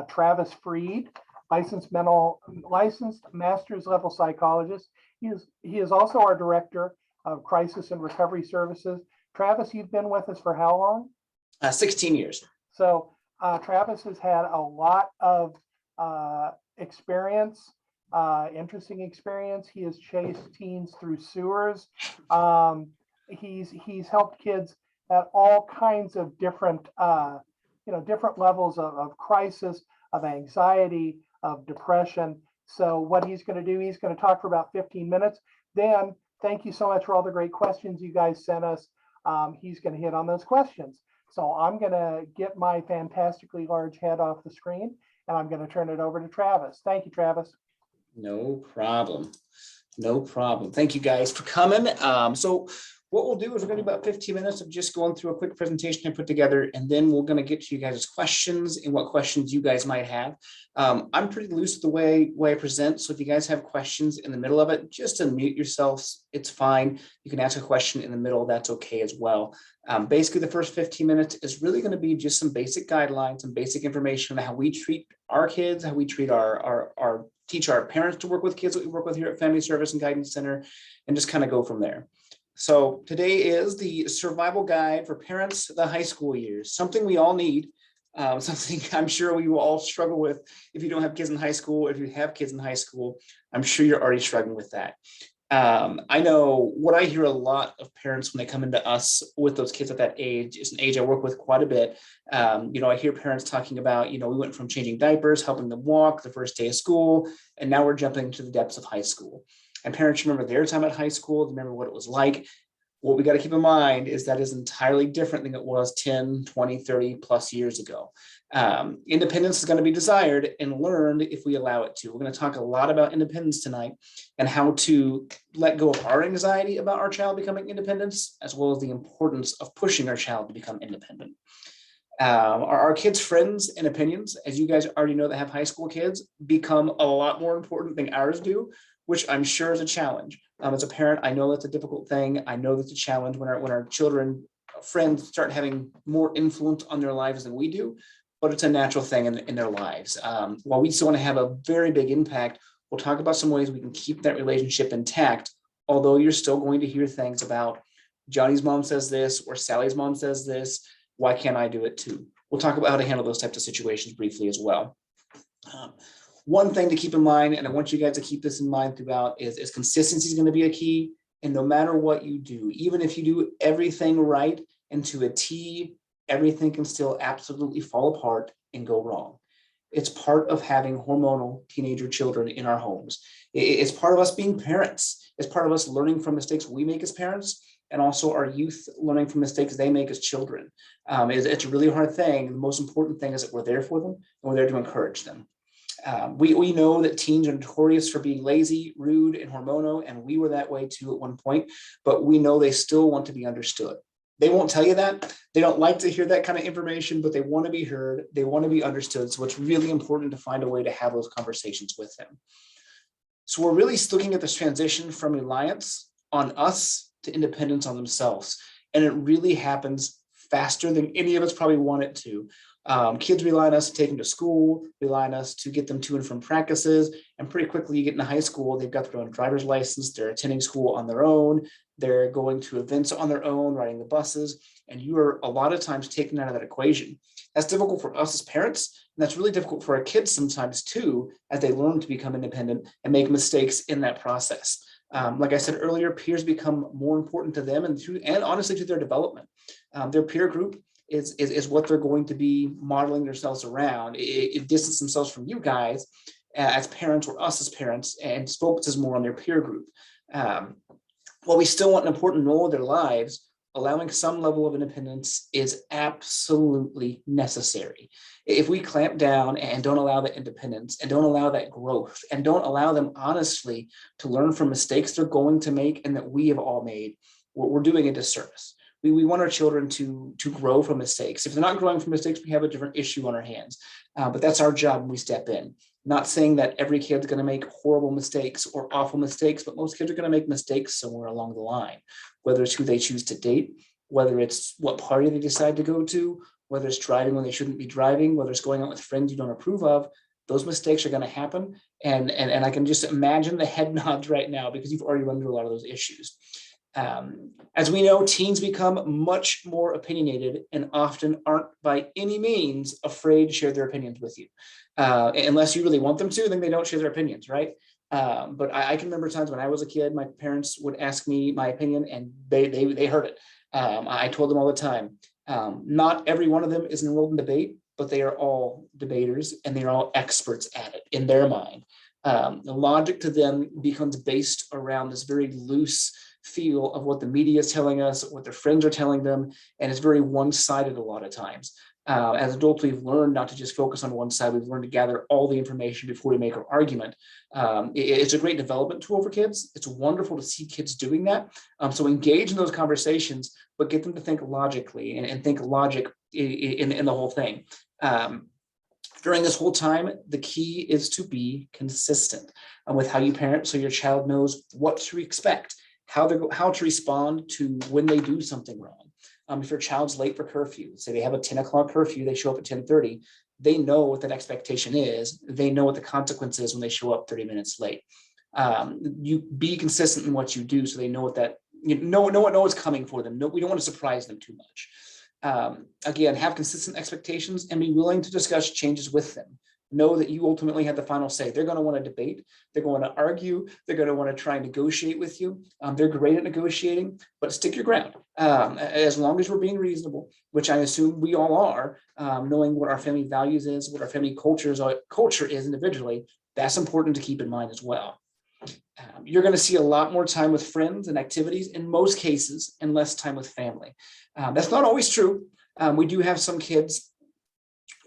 Travis Freed, licensed master's level psychologist. He is also our director of crisis and recovery services. Travis, you've been with us for how long? 16 years. So Travis has had a lot of experience, interesting experience. He has chased teens through sewers. He's helped kids at all kinds of different different levels of crisis, of anxiety, of depression. So what he's going to do, he's going to talk for about 15 minutes. Then thank you so much for all the great questions you guys sent us. He's going to hit on those questions. So I'm going to get my fantastically large head off the screen, and I'm going to turn it over to Travis. Thank you, Travis. No problem. No problem. Thank you guys for coming. So what we'll do is we're going to do about 15 minutes of just going through a quick presentation I put together, and then we're going to get to you guys' questions and what questions you guys might have. I'm pretty loose with the way I present, so if you guys have questions in the middle of it, just unmute yourselves. It's fine. You can ask a question in the middle. That's okay as well. Basically, the first 15 minutes is really going to be just some basic guidelines, some basic information on how we treat our kids, how we treat teach our parents to work with kids that we work with here at Family Service and Guidance Center, and just kind of go from there. So today is the survival guide for parents the high school years, something we all need, something I'm sure we will all struggle with if you don't have kids in high school. If you have kids in high school, I'm sure you're already struggling with that. I know what I hear a lot of parents when they come into us with those kids at that age is an age I work with quite a bit. I hear parents talking about, we went from changing diapers, helping them walk the first day of school, and now we're jumping to the depths of high school. And parents remember their time at high school, remember what it was like. What we got to keep in mind is that is entirely different than it was 10, 20, 30 plus years ago. Independence is going to be desired and learned if we allow it to. We're going to talk a lot about independence tonight and how to let go of our anxiety about our child becoming independent, as well as the importance of pushing our child to become independent. Our kids' friends and opinions, as you guys already know that have high school kids, become a lot more important than ours do, which I'm sure is a challenge. As a parent, I know that's a difficult thing. I know that's a challenge when our children, friends start having more influence on their lives than we do, but it's a natural thing in their lives. While we still want to have a very big impact, we'll talk about some ways we can keep that relationship intact, although you're still going to hear things about Johnny's mom says this or Sally's mom says this. Why can't I do it too? We'll talk about how to handle those types of situations briefly as well. One thing to keep in mind, and I want you guys to keep this in mind throughout, is consistency is going to be a key. And no matter what you do, even if you do everything right and to a T, everything can still absolutely fall apart and go wrong. It's part of having hormonal teenager children in our homes. It's part of us being parents. It's part of us learning from mistakes we make as parents, and also our youth learning from mistakes they make as children. It's a really hard thing. The most important thing is that we're there for them and we're there to encourage them. We know that teens are notorious for being lazy, rude, and hormonal, and we were that way too at one point, but we know they still want to be understood. They won't tell you that. They don't like to hear that kind of information, but they want to be heard. They want to be understood. So it's really important to find a way to have those conversations with them. So we're really looking at this transition from reliance on us to independence on themselves. And it really happens faster than any of us probably want it to. Kids rely on us to take them to school, rely on us to get them to and from practices, and pretty quickly you get into high school, they've got their own driver's license, they're attending school on their own, they're going to events on their own, riding the buses, and you are a lot of times taken out of that equation. That's difficult for us as parents, and that's really difficult for our kids sometimes too, as they learn to become independent and make mistakes in that process. Like I said earlier, peers become more important to them and honestly to their development. Their peer group is what they're going to be modeling themselves around. It distances themselves from you guys as parents or us as parents and focuses more on their peer group. While we still want an important role in their lives, allowing some level of independence is absolutely necessary. If we clamp down and don't allow that independence and don't allow that growth and don't allow them honestly to learn from mistakes they're going to make and that we have all made, we're doing a disservice. We want our children to grow from mistakes. If they're not growing from mistakes, we have a different issue on our hands. But that's our job when we step in. Not saying that every kid's going to make horrible mistakes or awful mistakes, but most kids are going to make mistakes somewhere along the line, whether it's who they choose to date, whether it's what party they decide to go to, whether it's driving when they shouldn't be driving, whether it's going out with friends you don't approve of. Those mistakes are going to happen. And I can just imagine the head nods right now because you've already run through a lot of those issues. As we know, teens become much more opinionated and often aren't by any means afraid to share their opinions with you. Unless you really want them to, then they don't share their opinions, right? But I can remember times when I was a kid, my parents would ask me my opinion and they heard it. I told them all the time, not every one of them is enrolled in debate, but they are all debaters and they're all experts at it in their mind. The logic to them becomes based around this very loose feel of what the media is telling us, what their friends are telling them, and it's very one-sided a lot of times. As adults, we've learned not to just focus on one side. We've learned to gather all the information before we make our argument. It's a great development tool for kids. It's wonderful to see kids doing that. So engage in those conversations, but get them to think logically and think logic in the whole thing. During this whole time, the key is to be consistent with how you parent so your child knows what to expect, how to respond to when they do something wrong. If your child's late for curfew, say they have a 10 o'clock curfew, they show up at 10:30, they know what that expectation is. They know what the consequence is when they show up 30 minutes late. You be consistent in what you do so they know what that, know what's coming for them. No, we don't want to surprise them too much. Again, have consistent expectations and be willing to discuss changes with them. Know that you ultimately have the final say. They're going to want to debate. They're going to argue. They're going to want to try and negotiate with you. They're great at negotiating, but stick your ground. As long as we're being reasonable, which I assume we all are, knowing what our family values is, what our family culture is individually, that's important to keep in mind as well. You're going to see a lot more time with friends and activities in most cases and less time with family. That's not always true. We do have some kids,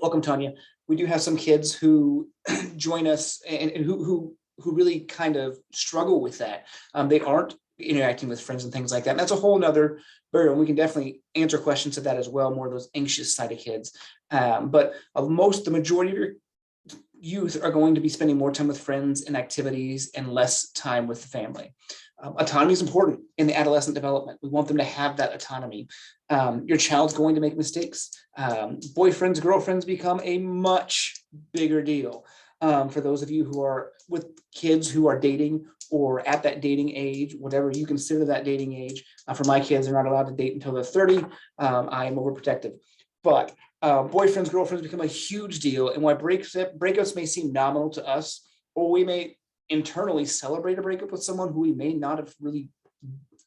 welcome Tanya, we do have some kids who join us and who really kind of struggle with that. They aren't interacting with friends and things like that. And that's a whole nother barrier. And we can definitely answer questions to that as well, more of those anxious side of kids. But the majority of your youth are going to be spending more time with friends and activities and less time with the family. Autonomy is important in the adolescent development. We want them to have that autonomy. Your child's going to make mistakes. Boyfriends, girlfriends become a much bigger deal. For those of you who are with kids who are dating or at that dating age, whatever you consider that dating age. For my kids, they're not allowed to date until they're 30. I am overprotective. But boyfriends, girlfriends become a huge deal. And while breakups may seem nominal to us, or we may internally celebrate a breakup with someone who we may not have really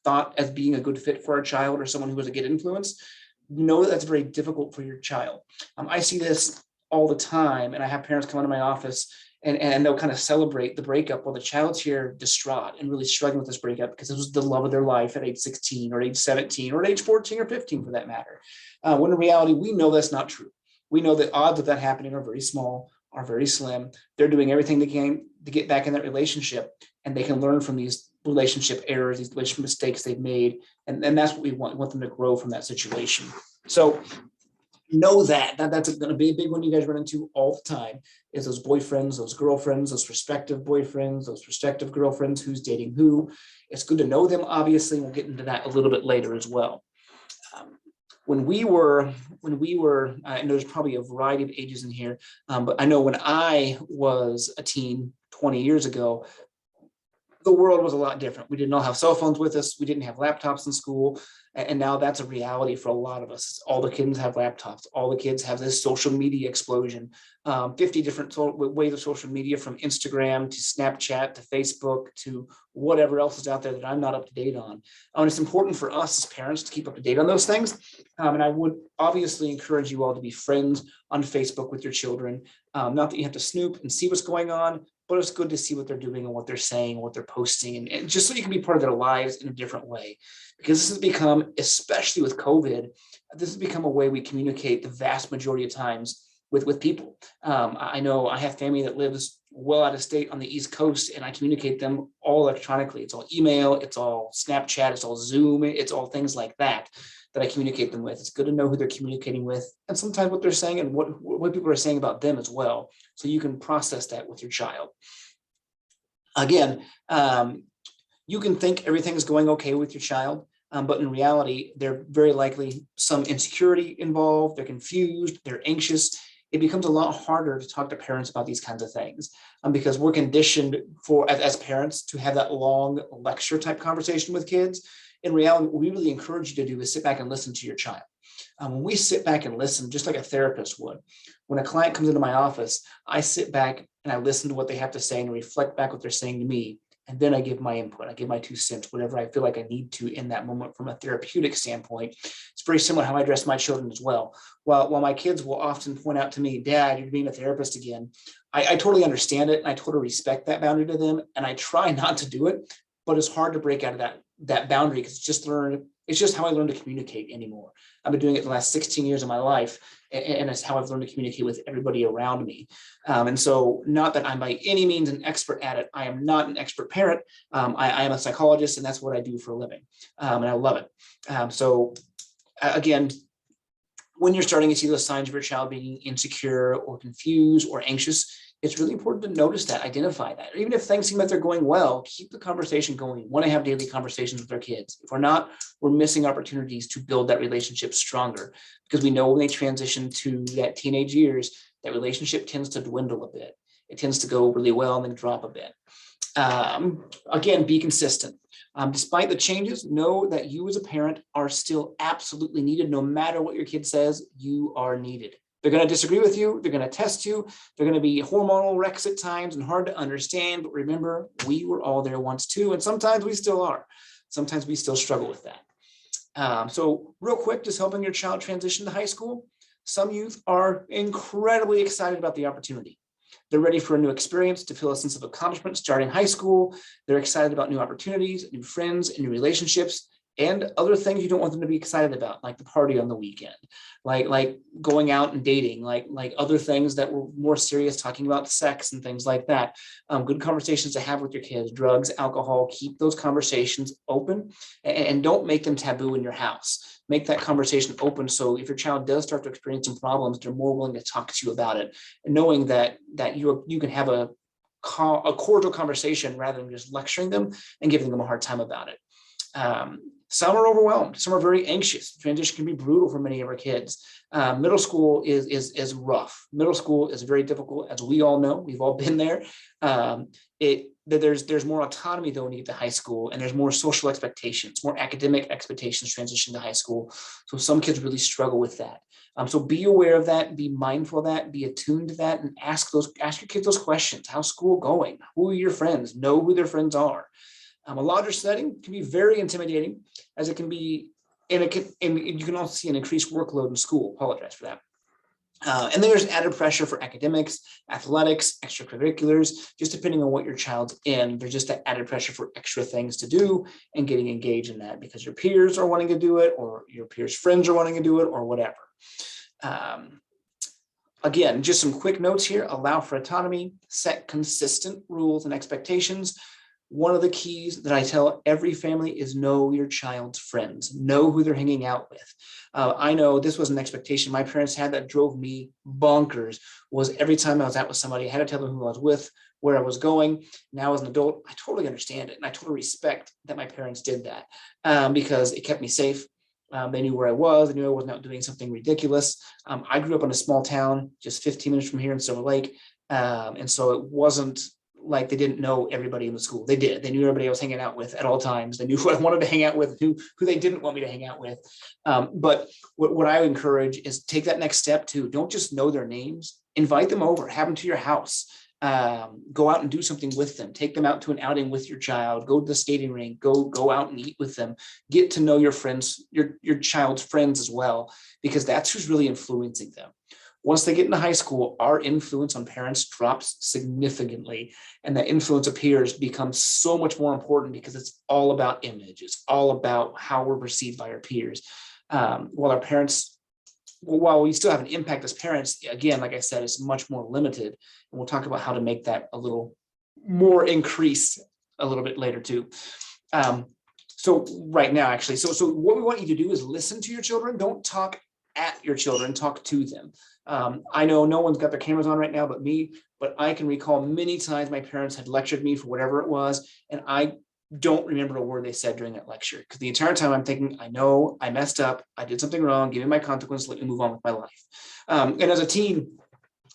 thought as being a good fit for our child or someone who was a good influence, know that that's very difficult for your child. I see this all the time, and I have parents come into my office and they'll kind of celebrate the breakup while the child's here distraught and really struggling with this breakup because it was the love of their life at age 16 or age 17 or at age 14 or 15 for that matter. When in reality, we know that's not true. We know that odds of that happening are very small, are very slim. They're doing everything they can to get back in that relationship, and they can learn from these relationship errors, these relationship mistakes they've made. And that's what we want. We want them to grow from that situation. So know that's going to be a big one you guys run into all the time is those boyfriends, those girlfriends, those prospective boyfriends, those prospective girlfriends, who's dating who. It's good to know them, obviously. We'll get into that a little bit later as well. When we were, I know there's probably a variety of ages in here, but I know when I was a teen 20 years ago, the world was a lot different. We didn't all have cell phones with us. We didn't have laptops in school. And now that's a reality for a lot of us. All the kids have laptops. All the kids have this social media explosion. 50 different ways of social media, from Instagram to Snapchat to Facebook to whatever else is out there that I'm not up to date on. And it's important for us as parents to keep up to date on those things. And I would obviously encourage you all to be friends on Facebook with your children. Not that you have to snoop and see what's going on, but it's good to see what they're doing and what they're saying, what they're posting, and just so you can be part of their lives in a different way. Because this has become, especially with COVID, this has become a way we communicate the vast majority of times with people. I know I have family that lives well out of state on the East Coast, and I communicate them all electronically. It's all email, it's all Snapchat, it's all Zoom, it's all things like that I communicate them with. It's good to know who they're communicating with, and sometimes what they're saying and what people are saying about them as well, so you can process that with your child. Again, you can think everything is going okay with your child, But in reality, they're very likely some insecurity involved, they're confused, they're anxious. It becomes a lot harder to talk to parents about these kinds of things because we're conditioned as parents to have that long lecture type conversation with kids. In reality, what we really encourage you to do is sit back and listen to your child. When we sit back and listen, just like a therapist would, when a client comes into my office, I sit back and I listen to what they have to say and reflect back what they're saying to me. And then I give my input, I give my 2 cents, whatever I feel like I need to in that moment from a therapeutic standpoint. It's very similar to how I address my children as well. While my kids will often point out to me, Dad, you're being a therapist again. I totally understand it. And I totally respect that boundary to them. And I try not to do it, but it's hard to break out of that boundary because it's just how I learned to communicate anymore. I've been doing it the last 16 years of my life, and it's how I've learned to communicate with everybody around me. And so not that I'm by any means an expert at it. I am not an expert parent. I am a psychologist, and that's what I do for a living. And I love it. So again, when you're starting to see those signs of your child being insecure or confused or anxious, it's really important to notice that, identify that. Even if things seem like they're going well, keep the conversation going. We want to have daily conversations with our kids. If we're not, we're missing opportunities to build that relationship stronger because we know when they transition to that teenage years, that relationship tends to dwindle a bit. It tends to go really well and then drop a bit. Again, be consistent. Despite the changes, know that you as a parent are still absolutely needed. No matter what your kid says, you are needed. They're going to disagree with you. They're going to test you. They're going to be hormonal wrecks at times and hard to understand. But remember, we were all there once too. And sometimes we still are. Sometimes we still struggle with that. So real quick, just helping your child transition to high school. Some youth are incredibly excited about the opportunity. They're ready for a new experience to feel a sense of accomplishment starting high school. They're excited about new opportunities, new friends, and new relationships, and other things you don't want them to be excited about, like the party on the weekend, like going out and dating, like other things that were more serious, talking about sex and things like that. Good conversations to have with your kids, drugs, alcohol, keep those conversations open and don't make them taboo in your house. Make that conversation open. So if your child does start to experience some problems, they're more willing to talk to you about it, and knowing that you can have a cordial conversation rather than just lecturing them and giving them a hard time about it. Some are overwhelmed. Some are very anxious. Transition can be brutal for many of our kids. Middle school is rough. Middle school is very difficult, as we all know. We've all been there. There's more autonomy though when you get to high school, and there's more social expectations, more academic expectations transition to high school. So some kids really struggle with that. So be aware of that, be mindful of that, be attuned to that, and ask your kids those questions. How's school going? Who are your friends? Know who their friends are. A larger setting can be very intimidating, as it can be, and you can also see an increased workload in school. Apologize for that. And then there's added pressure for academics, athletics, extracurriculars, just depending on what your child's in. There's just that added pressure for extra things to do and getting engaged in that because your peers are wanting to do it, or your peers' friends are wanting to do it, or whatever. Again, just some quick notes here. Allow for autonomy, set consistent rules and expectations. One of the keys that I tell every family is know your child's friends, know who they're hanging out with. I know this was an expectation my parents had that drove me bonkers, was every time I was out with somebody, I had to tell them who I was with, where I was going. Now as an adult, I totally understand it. And I totally respect that my parents did that because it kept me safe. They knew where I was. They knew I wasn't out doing something ridiculous. I grew up in a small town, just 15 minutes from here in Silver Lake. And so it wasn't like they didn't know everybody in the school. They did. They knew everybody I was hanging out with at all times. They knew who I wanted to hang out with, who they didn't want me to hang out with. But what I encourage is take that next step too. Don't just know their names. Invite them over. Have them to your house. Go out and do something with them. Take them out to an outing with your child. Go to the skating rink. Go out and eat with them. Get to know your friends, your child's friends as well, because that's who's really influencing them. Once they get into high school, our influence on parents drops significantly, and that influence of peers becomes so much more important because it's all about image. It's all about how we're perceived by our peers. While we still have an impact as parents, again, like I said, it's much more limited, and we'll talk about how to make that a little more increased a little bit later too. So right now, actually, so what we want you to do is listen to your children. Don't talk at your children, talk to them. I know no one's got their cameras on right now but me, but I can recall many times my parents had lectured me for whatever it was, and I don't remember a word they said during that lecture, because the entire time I'm thinking, I know I messed up, I did something wrong, give me my consequence, let me move on with my life. And as a teen,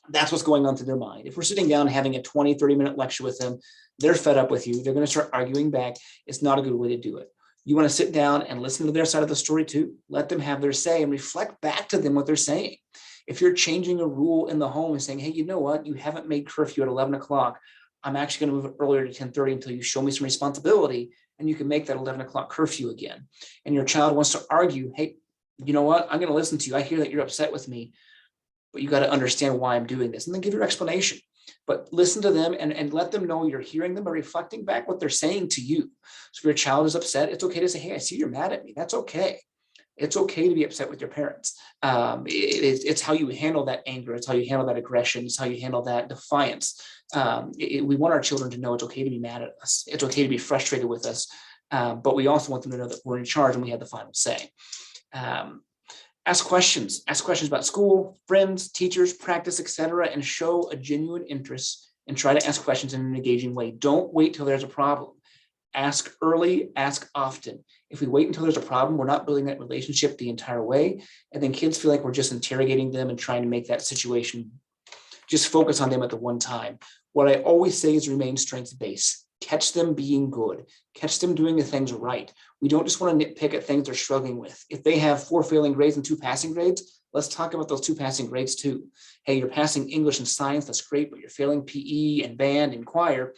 that's what's going on through their mind. If we're sitting down having a 20-30 minute lecture with them, they're fed up with you, they're going to start arguing back. It's not a good way to do it. You want to sit down and listen to their side of the story too. Let them have their say and reflect back to them what they're saying. If you're changing a rule in the home and saying, hey, you know what, you haven't made curfew at 11 o'clock, I'm actually going to move it earlier to 10:30 until you show me some responsibility, and you can make that 11 o'clock curfew again. And your child wants to argue, hey, you know what, I'm going to listen to you. I hear that you're upset with me, but you got to understand why I'm doing this, and then give your explanation. But listen to them and let them know you're hearing them by reflecting back what they're saying to you. So if your child is upset, it's okay to say, hey, I see you're mad at me. That's okay. It's okay to be upset with your parents. It's how you handle that anger. It's how you handle that aggression. It's how you handle that defiance. We want our children to know it's okay to be mad at us. It's okay to be frustrated with us. But we also want them to know that we're in charge and we have the final say. Ask questions about school, friends, teachers, practice, etc., and show a genuine interest and try to ask questions in an engaging way. Don't wait till there's a problem. Ask early, ask often. If we wait until there's a problem, we're not building that relationship the entire way. And then kids feel like we're just interrogating them and trying to make that situation, just focus on them at the one time. What I always say is remain strengths-based. Catch them being good. Catch them doing the things right. We don't just want to nitpick at things they're struggling with. If they have 4 failing grades and 2 passing grades, let's talk about those 2 passing grades too. Hey, you're passing English and science, that's great, but you're failing PE and band and choir.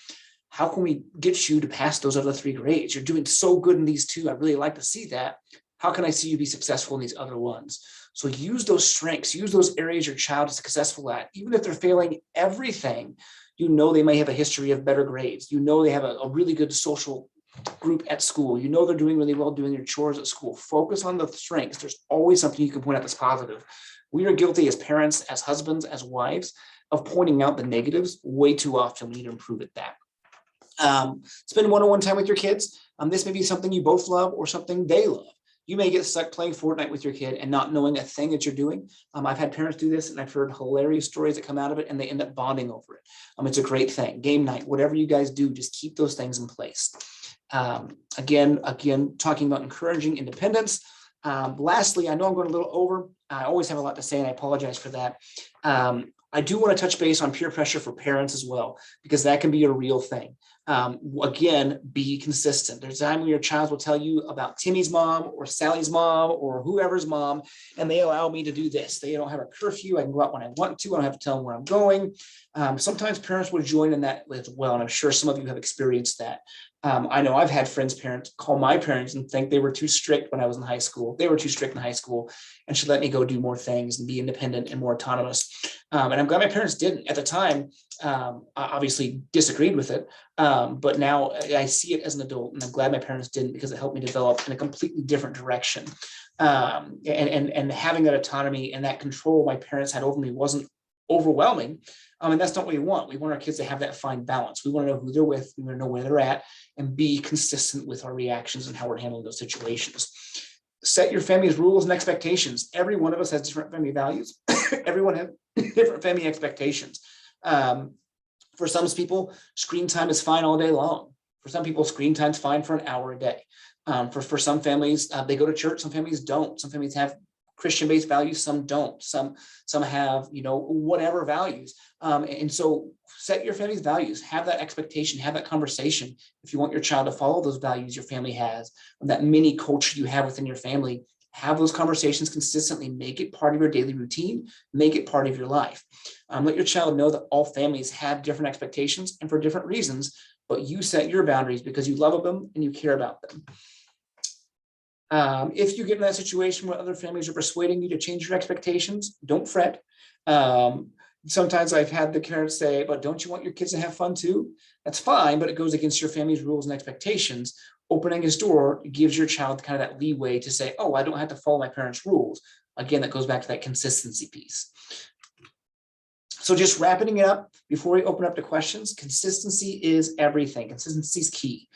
How can we get you to pass those other 3 grades? You're doing so good in these 2. I really like to see that. How can I see you be successful in these other ones? So use those strengths, use those areas your child is successful at. Even if they're failing everything, you know they may have a history of better grades. You know they have a really good social group at school. You know they're doing really well doing their chores at school. Focus on the strengths. There's always something you can point out that's positive. We are guilty as parents, as husbands, as wives, of pointing out the negatives way too often. We need to improve at that. Spend one-on-one time with your kids. This may be something you both love or something they love. You may get stuck playing Fortnite with your kid and not knowing a thing that you're doing. I've had parents do this and I've heard hilarious stories that come out of it and they end up bonding over it. It's a great thing. Game night, whatever you guys do, just keep those things in place. Again, talking about encouraging independence. Lastly, I know I'm going a little over. I always have a lot to say and I apologize for that. I do want to touch base on peer pressure for parents as well, because that can be a real thing. Again, be consistent. There's a time when your child will tell you about Timmy's mom or Sally's mom or whoever's mom, and they allow me to do this. They don't have a curfew. I can go out when I want to. I don't have to tell them where I'm going. Sometimes parents will join in that as well, and I'm sure some of you have experienced that. I know I've had friends' parents call my parents and think they were too strict when I was in high school. They were too strict in high school and should let me go do more things and be independent and more autonomous. And I'm glad my parents didn't. At the time, I obviously disagreed with it, but now I see it as an adult, and I'm glad my parents didn't, because it helped me develop in a completely different direction. And having that autonomy and that control my parents had over me wasn't overwhelming. And that's not what we want. We want our kids to have that fine balance. We want to know who they're with. We want to know where they're at and be consistent with our reactions and how we're handling those situations. Set your family's rules and expectations. Every one of us has different family values. Everyone has different family expectations. For some people, screen time is fine all day long. For some people, screen time is fine for an hour a day. For some families, they go to church. Some families don't. Some families have Christian-based values. Some don't. Some have, whatever values. And so set your family's values. Have that expectation. Have that conversation. If you want your child to follow those values your family has, or that mini culture you have within your family, have those conversations consistently. Make it part of your daily routine. Make it part of your life. Let your child know that all families have different expectations and for different reasons, but you set your boundaries because you love them and you care about them. If you get in that situation where other families are persuading you to change your expectations, don't fret. Sometimes I've had the parents say, but don't you want your kids to have fun too? That's fine, but it goes against your family's rules and expectations. Opening his door gives your child kind of that leeway to say, oh, I don't have to follow my parents' rules. Again, that goes back to that consistency piece. So just wrapping it up before we open up to questions, consistency is everything. Consistency is key.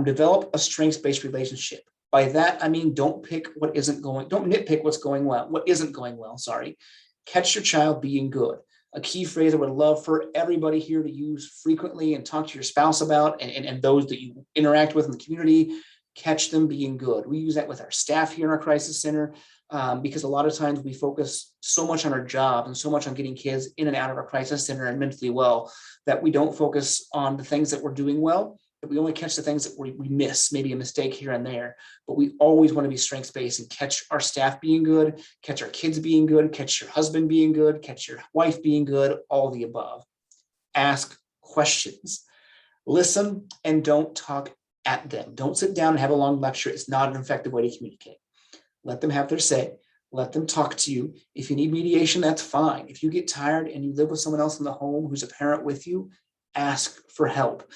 Develop a strengths-based relationship. By that, I mean, don't nitpick what's going well, sorry. Catch your child being good. a key phrase I would love for everybody here to use frequently and talk to your spouse about, and those that you interact with in the community, catch them being good. We use that with our staff here in our crisis center, because a lot of times we focus so much on our job and so much on getting kids in and out of our crisis center and mentally well, that we don't focus on the things that we're doing well, that we only catch the things that we miss, maybe a mistake here and there. But we always want to be strengths-based and catch our staff being good, catch our kids being good, catch your husband being good, catch your wife being good, all the above. Ask questions. Listen and don't talk at them. Don't sit down and have a long lecture. It's not an effective way to communicate. Let them have their say. Let them talk to you. If you need mediation, that's fine. If you get tired and you live with someone else in the home who's a parent with you, ask for help.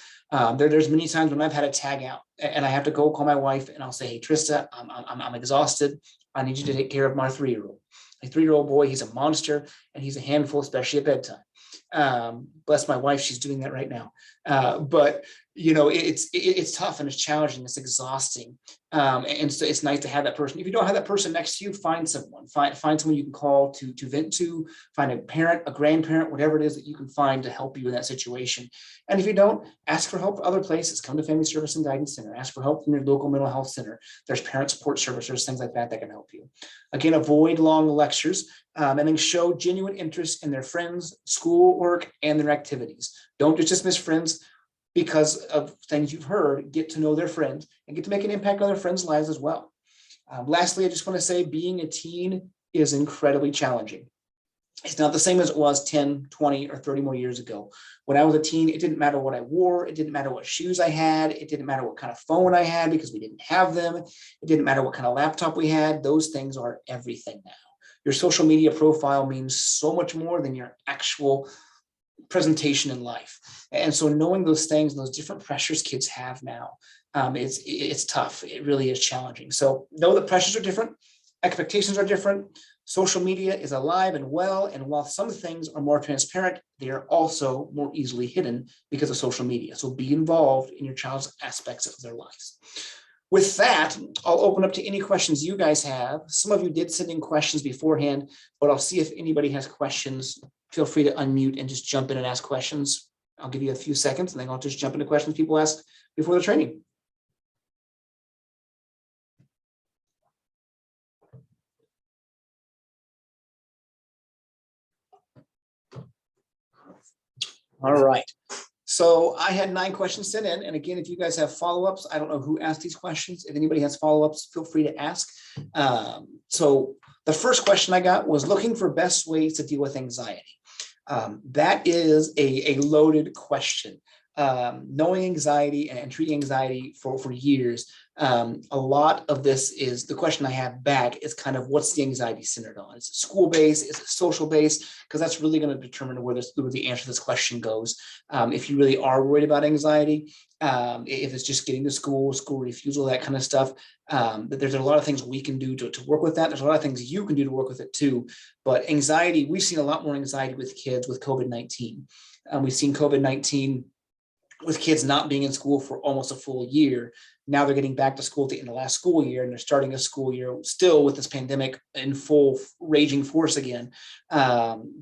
There's many times when I've had a tag out and I have to go call my wife and I'll say, hey, Trista, I'm exhausted. I need you to take care of my 3-year-old. My 3-year-old boy, he's a monster and he's a handful, especially at bedtime. Bless my wife, she's doing that right now. But you know, it's tough and it's challenging, it's exhausting. And so it's nice to have that person. If you don't have that person next to you, find someone, find someone you can call to vent to, find a parent, a grandparent, whatever it is that you can find to help you in that situation. And if you don't, ask for help other places. Come to Family Service and Guidance Center, ask for help from your local mental health center. There's parent support services, things like that can help you. Again, avoid long lectures, and then show genuine interest in their friends, schoolwork, and their activities. Don't just dismiss friends because of things you've heard. Get to know their friends and get to make an impact on their friends' lives as well. Lastly, I just want to say being a teen is incredibly challenging. It's not the same as it was 10, 20, or 30 more years ago. When I was a teen, it didn't matter what I wore. It didn't matter what shoes I had. It didn't matter what kind of phone I had because we didn't have them. It didn't matter what kind of laptop we had. Those things are everything now. Your social media profile means so much more than your actual presentation in life. And so knowing those things, those different pressures kids have now, it's tough. It really is challenging. So know that pressures are different, expectations are different. Social media is alive and well, and while some things are more transparent, they are also more easily hidden because of social media. So be involved in your child's aspects of their lives. With that, I'll open up to any questions you guys have. Some of you did send in questions beforehand, but I'll see if anybody has questions. Feel free to unmute and just jump in and ask questions. I'll give you a few seconds and then I'll just jump into questions people ask before the training. All right. So I had 9 questions sent in. And again, if you guys have follow-ups, I don't know who asked these questions. If anybody has follow-ups, feel free to ask. So the first question I got was looking for best ways to deal with anxiety. That is a loaded question. Knowing anxiety and treating anxiety for years, a lot of this is the question I have back is kind of what's the anxiety centered on? Is it school-based? Is it social-based? Because that's really going to determine where the answer to this question goes. If you really are worried about anxiety, if it's just getting to school refusal, that kind of stuff, there's a lot of things we can do to work with that. There's a lot of things you can do to work with it too. But anxiety, we've seen a lot more anxiety with kids with COVID-19. We've seen COVID-19 with kids not being in school for almost a full year. Now they're getting back to school at the end of last school year, and they're starting a school year still with this pandemic in full raging force again,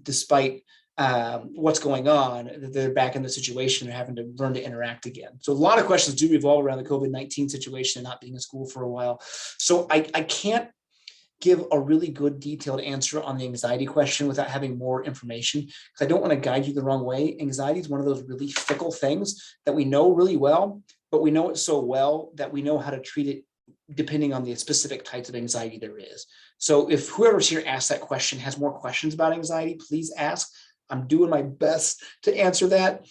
despite what's going on. They're back in the situation. They're having to learn to interact again. So a lot of questions do revolve around the COVID-19 situation and not being in school for a while. So I can't give a really good detailed answer on the anxiety question without having more information, because I don't want to guide you the wrong way. Anxiety is one of those really fickle things that we know really well, but we know it so well that we know how to treat it depending on the specific types of anxiety there is. So if whoever's here asked that question has more questions about anxiety, please ask. I'm doing my best to answer that.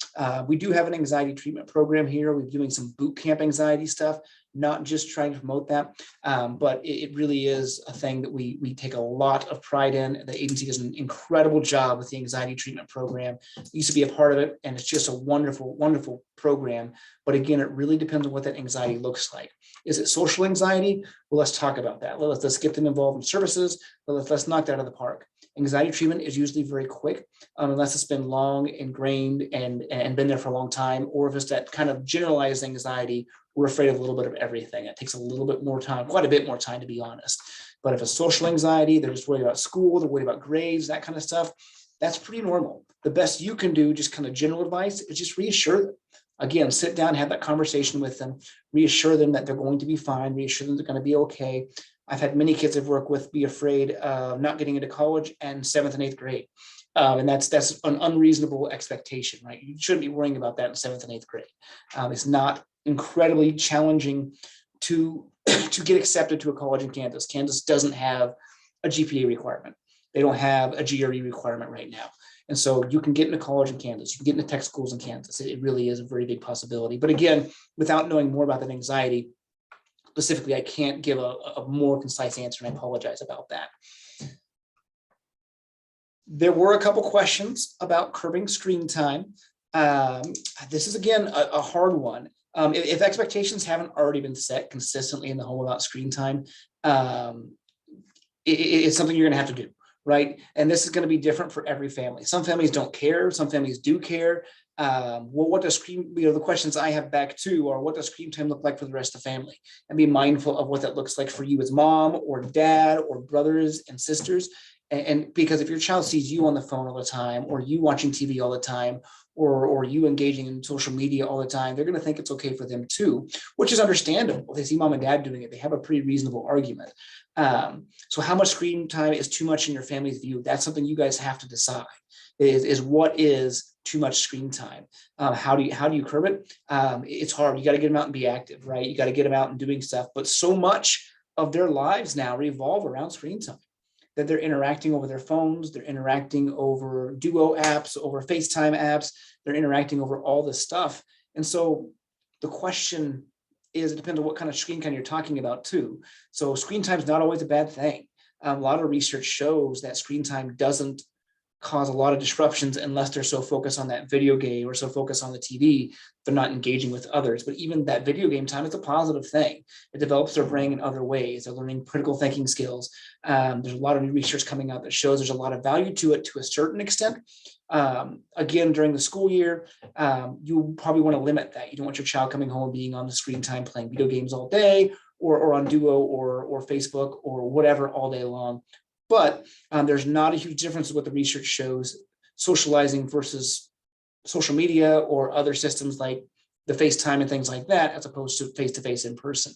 We do have an anxiety treatment program here. We're doing some boot camp anxiety stuff, not just trying to promote that, but it really is a thing that we take a lot of pride in. The agency does an incredible job with the anxiety treatment program. I used to be a part of it, and it's just a wonderful, wonderful program. But again, it really depends on what that anxiety looks like. Is it social anxiety? Well, let's talk about that. Let's get them involved in services. Let's knock that out of the park. Anxiety treatment is usually very quick, unless it's been long ingrained and been there for a long time, or if it's that kind of generalized anxiety, we're afraid of a little bit of everything. It takes a little bit more time, quite a bit more time, to be honest. But if it's social anxiety, they're just worried about school, they're worried about grades, that kind of stuff, That's pretty normal. The best you can do, just kind of general advice, is just reassure them. Again, sit down, have that conversation with them, reassure them that they're going to be fine, reassure them they're going to be okay. I've had many kids I've worked with be afraid of not getting into college in 7th and 8th grade. And that's an unreasonable expectation, right? You shouldn't be worrying about that in 7th and 8th grade. It's not incredibly challenging to get accepted to a college in Kansas. Kansas doesn't have a GPA requirement. They don't have a GRE requirement right now. And so you can get into college in Kansas, you can get into tech schools in Kansas. It really is a very big possibility. But again, without knowing more about that anxiety, specifically, I can't give a more concise answer, and I apologize about that. There were a couple questions about curbing screen time. This is, again, a hard one. If expectations haven't already been set consistently in the home about screen time, it's something you're going to have to do, right? And this is going to be different for every family. Some families don't care. Some families do care. Well, what does screen, the questions I have back too are, what does screen time look like for the rest of the family? And be mindful of what that looks like for you as mom or dad or brothers and sisters. And because if your child sees you on the phone all the time, or you watching TV all the time, or you engaging in social media all the time, they're going to think it's okay for them too, which is understandable. They see mom and dad doing it. They have a pretty reasonable argument. So how much screen time is too much in your family's view? That's something you guys have to decide, is what is too much screen time. How do you curb it? It's hard. You got to get them out and be active, right? You got to get them out and doing stuff. But so much of their lives now revolve around screen time, that they're interacting over their phones, they're interacting over Duo apps, over FaceTime apps, they're interacting over all this stuff. And so the question is, it depends on what kind of screen time you're talking about too. So screen time is not always a bad thing. A lot of research shows that screen time doesn't cause a lot of disruptions unless they're so focused on that video game or so focused on the TV, they're not engaging with others. But even that video game time is a positive thing. It develops their brain in other ways. They're learning critical thinking skills. There's a lot of new research coming out that shows there's a lot of value to it to a certain extent. Again, during the school year, you probably want to limit that. You don't want your child coming home and being on the screen time playing video games all day, or on Duo or Facebook or whatever all day long. But there's not a huge difference in what the research shows socializing versus social media or other systems like the FaceTime and things like that, as opposed to face-to-face in person.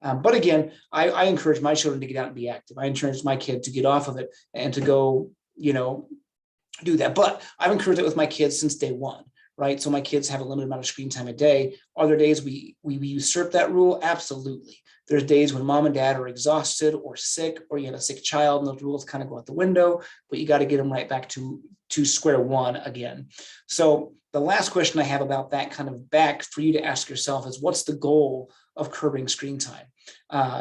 But again, I encourage my children to get out and be active. I encourage my kid to get off of it and to go, do that. But I've encouraged it with my kids since day one, right? So my kids have a limited amount of screen time a day. Are there days we usurp that rule? Absolutely. There's days when mom and dad are exhausted or sick, or you have a sick child, and those rules kind of go out the window, but you got to get them right back to square one again. So the last question I have about that kind of back for you to ask yourself is, what's the goal of curbing screen time?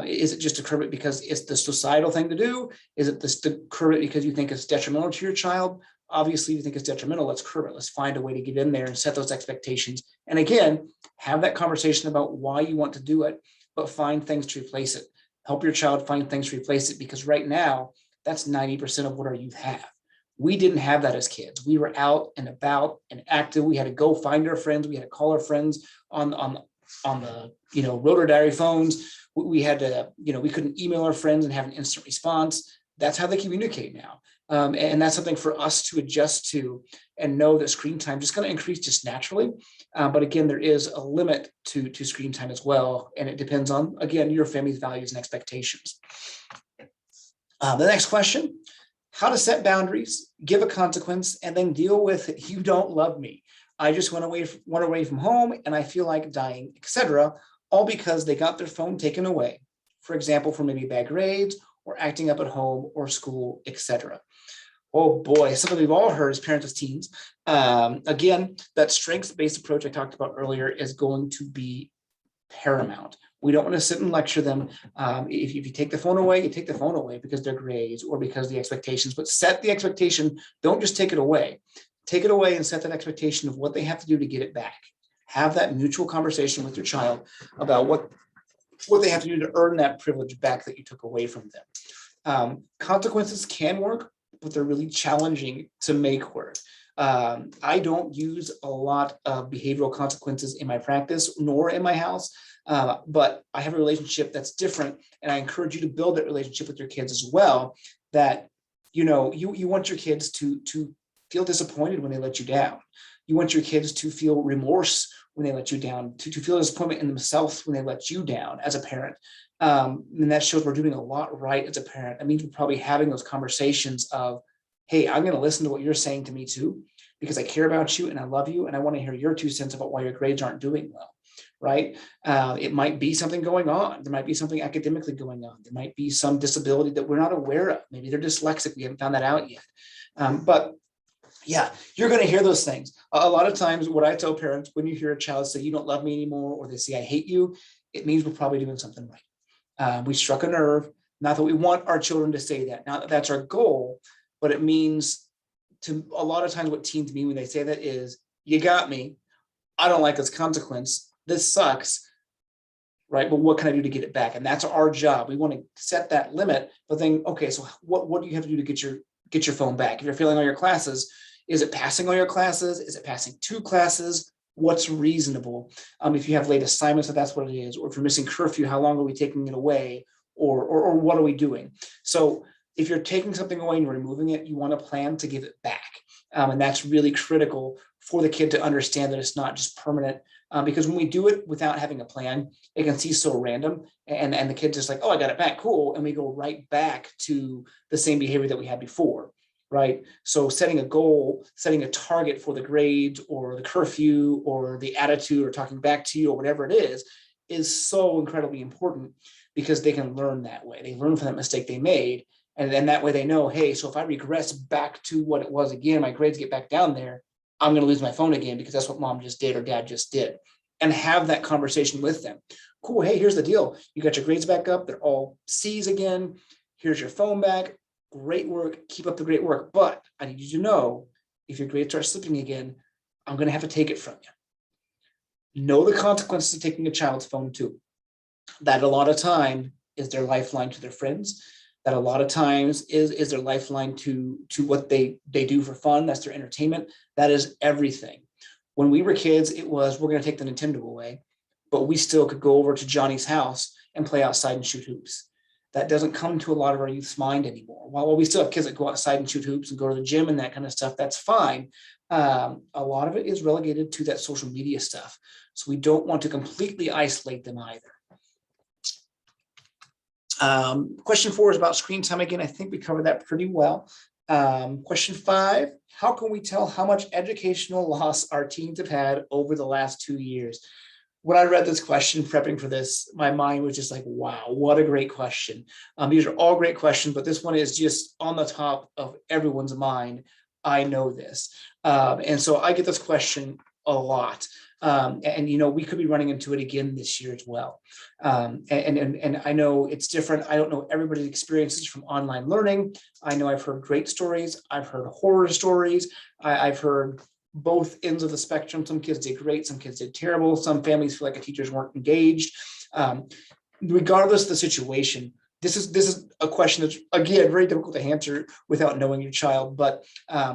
Is it just to curb it because it's the societal thing to do? Is it to curb it because you think it's detrimental to your child? Obviously, if you think it's detrimental, let's curb it. Let's find a way to get in there and set those expectations. And again, have that conversation about why you want to do it, but find things to replace it. Help your child find things to replace it, because right now, that's 90% of what our youth have. We didn't have that as kids. We were out and about and active. We had to go find our friends. We had to call our friends on the rotary diary phones. We had to, we couldn't email our friends and have an instant response. That's how they communicate now. And that's something for us to adjust to, and know that screen time is just going to increase just naturally. But again, there is a limit to screen time as well. And it depends on, again, your family's values and expectations. The next question: how to set boundaries, give a consequence, and then deal with it. You don't love me. I just went away from home and I feel like dying, etc. All because they got their phone taken away. For example, for maybe bad grades or acting up at home or school, etc. Oh boy, something we've all heard as parents of teens. Again, that strengths-based approach I talked about earlier is going to be paramount. We don't want to sit and lecture them. If you take the phone away, you take the phone away because they're grades or because of the expectations, but set the expectation. Don't just take it away. Take it away and set that expectation of what they have to do to get it back. Have that mutual conversation with your child about what they have to do to earn that privilege back that you took away from them. Consequences can work, but they're really challenging to make work. I don't use a lot of behavioral consequences in my practice, nor in my house, but I have a relationship that's different, and I encourage you to build that relationship with your kids as well. That you want your kids to feel disappointed when they let you down. You want your kids to feel remorse when they let you down, to feel disappointment in themselves when they let you down as a parent. And that shows we're doing a lot right as a parent. That means we're probably having those conversations of, hey, I'm going to listen to what you're saying to me too, because I care about you and I love you. And I want to hear your 2 cents about why your grades aren't doing well, right? It might be something going on. There might be something academically going on. There might be some disability that we're not aware of. Maybe they're dyslexic. We haven't found that out yet. But yeah, you're going to hear those things. A lot of times what I tell parents, when you hear a child say, you don't love me anymore, or they say, I hate you, it means we're probably doing something right. We struck a nerve. Not that we want our children to say that, not that that's our goal, but it means to a lot of times what teens mean when they say that is, you got me. I don't like this consequence. This sucks. Right. But what can I do to get it back? And that's our job. We want to set that limit, but then, okay, so what do you have to do to get your phone back? If you're failing all your classes, is it passing all your classes? Is it passing 2 classes? What's reasonable? If you have late assignments, if that's what it is, or if you're missing curfew, how long are we taking it away? Or what are we doing? So if you're taking something away and you're removing it, you want to plan to give it back. And that's really critical for the kid to understand that it's not just permanent. Because when we do it without having a plan, it can seem so random, and the kid's just like, oh, I got it back, cool. And we go right back to the same behavior that we had before, right? So setting a goal, setting a target for the grades or the curfew or the attitude or talking back to you or whatever it is so incredibly important, because they can learn that way. They learn from that mistake they made. And then that way they know, hey, so if I regress back to what it was again, my grades get back down there, I'm going to lose my phone again because that's what mom just did or dad just did. And have that conversation with them. Cool. Hey, here's the deal. You got your grades back up. They're all C's again. Here's your phone back. Great work. Keep up the great work. But I need you to know, if your grades start slipping again, I'm going to have to take it from you. Know the consequences of taking a child's phone too. That a lot of time is their lifeline to their friends. That a lot of times is their lifeline to what they do for fun. That's their entertainment. That is everything. When we were kids, it was, we're going to take the Nintendo away, but we still could go over to Johnny's house and play outside and shoot hoops. That doesn't come to a lot of our youth's mind anymore. While we still have kids that go outside and shoot hoops and go to the gym and that kind of stuff, that's fine. A lot of it is relegated to that social media stuff. So we don't want to completely isolate them either. Question 4 is about screen time. Again, I think we covered that pretty well. Question 5, how can we tell how much educational loss our teens have had over the last 2 years? When I read this question, prepping for this, my mind was just like, wow, what a great question. These are all great questions, but this one is just on the top of everyone's mind. I know this. And so I get this question a lot. And you know, we could be running into it again this year as well. And I know it's different. I don't know everybody's experiences from online learning. I know I've heard great stories. I've heard horror stories. I've heard both ends of the spectrum. Some kids did great. Some kids did terrible. Some families feel like the teachers weren't engaged. Regardless of the situation, this is a question that's, again, very difficult to answer without knowing your child, but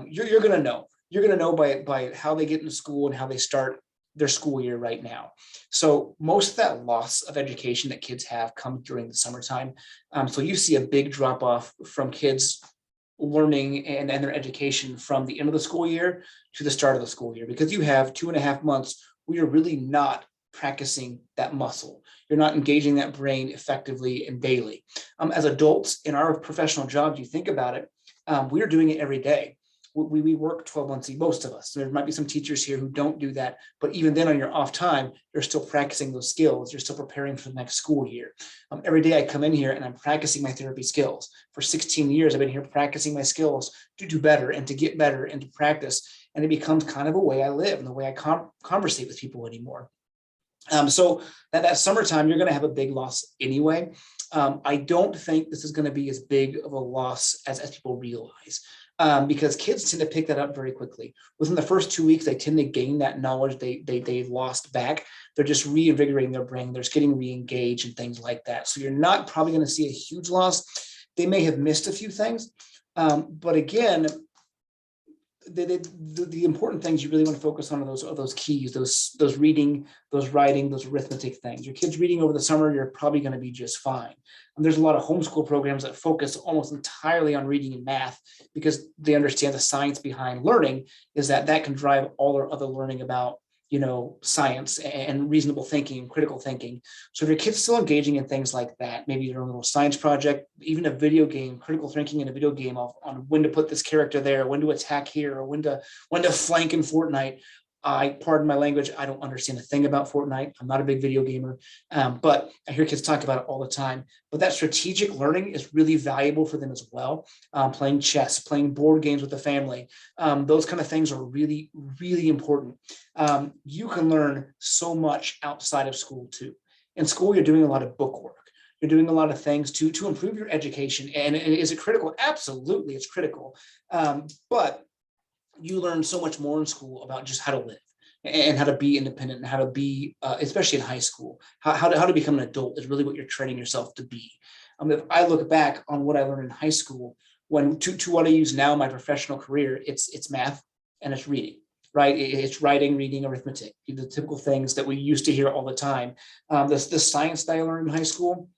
you're going to know. You're going to know by how they get into school and how they start their school year right now. So most of that loss of education that kids have comes during the summertime. So you see a big drop off from kids learning and their education from the end of the school year to the start of the school year, because you have 2.5 months where you're really not practicing that muscle. You're not engaging that brain effectively and daily. As adults in our professional jobs, you think about it, we are doing it every day. We work 12 months, most of us. There might be some teachers here who don't do that, but even then on your off time, you're still practicing those skills. You're still preparing for the next school year. Every day I come in here and I'm practicing my therapy skills. For 16 years, I've been here practicing my skills to do better and to get better and to practice. And it becomes kind of a way I live and the way I conversate with people anymore. So that summertime, you're going to have a big loss anyway. I don't think this is going to be as big of a loss as people realize. Because kids tend to pick that up very quickly. Within the first 2 weeks, they tend to gain that knowledge they lost back. They're just reinvigorating their brain. They're just getting re-engaged and things like that. So you're not probably going to see a huge loss. They may have missed a few things. But again, the important things you really want to focus on are those keys, those reading, those writing, those arithmetic things. Your kids reading over the summer, you're probably going to be just fine. And there's a lot of homeschool programs that focus almost entirely on reading and math because they understand the science behind learning is that can drive all our other learning about, science and reasonable thinking, critical thinking. So if your kid's still engaging in things like that, maybe their own little science project, even a video game, critical thinking in a video game on when to put this character there, when to attack here, or when to flank in Fortnite. Pardon my language, I don't understand a thing about Fortnite. I'm not a big video gamer, but I hear kids talk about it all the time. But that strategic learning is really valuable for them as well. Playing chess, playing board games with the family, those kind of things are really, really important. You can learn so much outside of school too. In school, you're doing a lot of book work. You're doing a lot of things to improve your education. And is it critical? Absolutely, it's critical. But you learn so much more in school about just how to live and how to be independent and how to be, especially in high school, how to become an adult is really what you're training yourself to be. If I look back on what I learned in high school, to what I use now in my professional career, it's math and it's reading, right? It's writing, reading, arithmetic, the typical things that we used to hear all the time. The science that I learned in high school,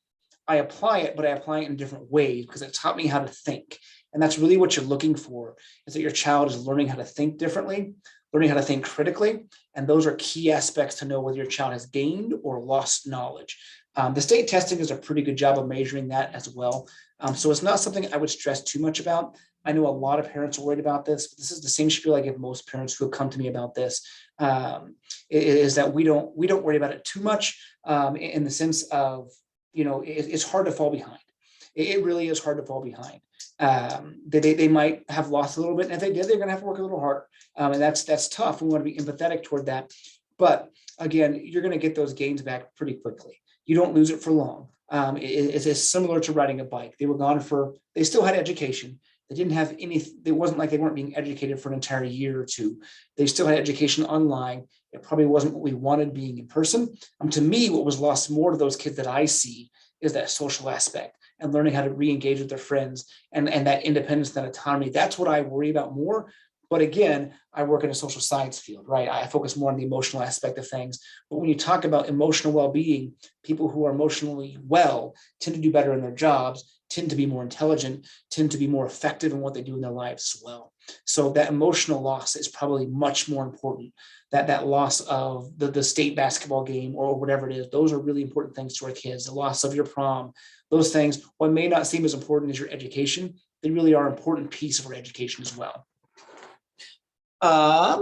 I apply it, but I apply it in different ways because it taught me how to think. And that's really what you're looking for, is that your child is learning how to think differently, learning how to think critically. And those are key aspects to know whether your child has gained or lost knowledge. The state testing does a pretty good job of measuring that as well. So it's not something I would stress too much about. I know a lot of parents are worried about this, but this is the same spiel I give most parents who have come to me about this, is that we don't worry about it too much in the sense of, it's hard to fall behind. It really is hard to fall behind. They might have lost a little bit, and if they did, they're going to have to work a little harder, and that's tough. We want to be empathetic toward that, but again, you're going to get those gains back pretty quickly. You don't lose it for long. It's similar to riding a bike. They still had education. They didn't have any. It wasn't like they weren't being educated for an entire year or two. They still had education online. It probably wasn't what we wanted being in person. To me, what was lost more to those kids that I see is that social aspect and learning how to re-engage with their friends and that independence, that autonomy. That's what I worry about more. But again, I work in a social science field, right? I focus more on the emotional aspect of things. But when you talk about emotional well-being, people who are emotionally well tend to do better in their jobs, tend to be more intelligent, tend to be more effective in what they do in their lives as well. So that emotional loss is probably much more important. That loss of the state basketball game or whatever it is, those are really important things to our kids. The loss of your prom, those things, what may not seem as important as your education, they really are an important piece of our education as well. How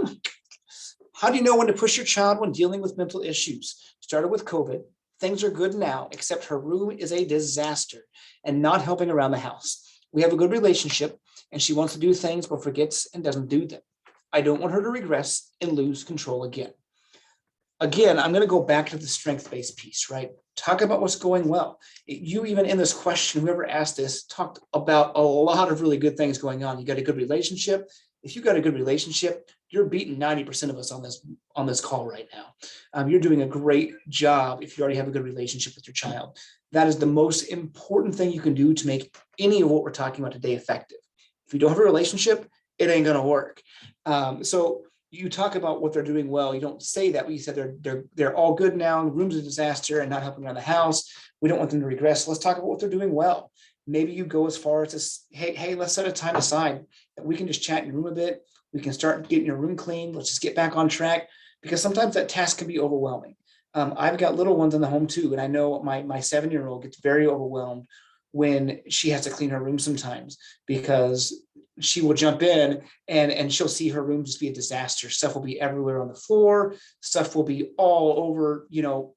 do you know when to push your child when dealing with mental issues? Started with COVID. Things are good now, except her room is a disaster and not helping around the house. We have a good relationship and she wants to do things but forgets and doesn't do them. I don't want her to regress and lose control again. Again, I'm going to go back to the strength-based piece, right? Talk about what's going well. You even in this question, whoever asked this, talked about a lot of really good things going on. You got a good relationship. If you got a good relationship, you're beating 90% of us on this call right now. You're doing a great job if you already have a good relationship with your child. That is the most important thing you can do to make any of what we're talking about today effective. If you don't have a relationship, it ain't going to work. So you talk about what they're doing well. You don't say that. We said they're all good now. The room's a disaster and not helping around the house. We don't want them to regress. Let's talk about what they're doing well. Maybe you go as far as to, hey, let's set a time aside that we can just chat in your room a bit. We can start getting your room clean. Let's just get back on track, because sometimes that task can be overwhelming. I've got little ones in the home too, and I know my 7-year-old gets very overwhelmed when she has to clean her room sometimes, because she will jump in and she'll see her room just be a disaster. Stuff will be everywhere on the floor. Stuff will be all over.